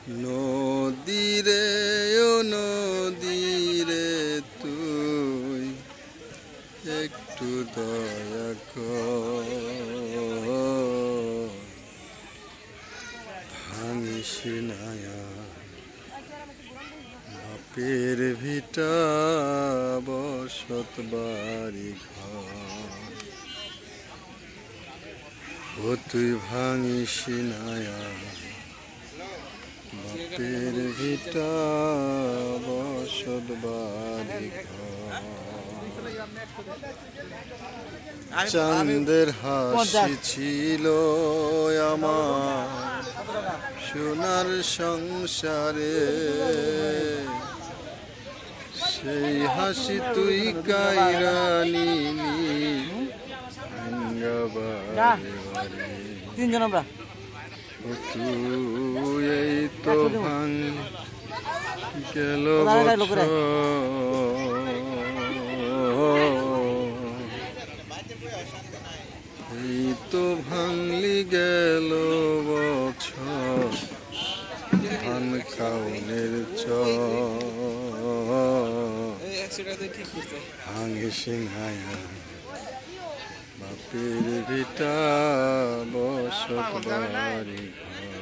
নদীরে ও নদীরে তুই একটু দয়া কর, ভাঙিস নায়া বাপের ভিটা বসত বাড়ি ঘর। ও তুই ভাঙিস নায়া বাপের ভিটা বসত বাড়ি ঘর। চাঁদের হাসি ছিল আমার সোনার সংসারে, সেই হাসি তুই কাইরা নিলি তিনজন আমরা তুই এই তো ভাঙ গেল এই তো ভাঙলি গেল বছর ধান খাওনের ভাঙিস নায়া বাপের ভিটা বসত বাড়ি ঘর।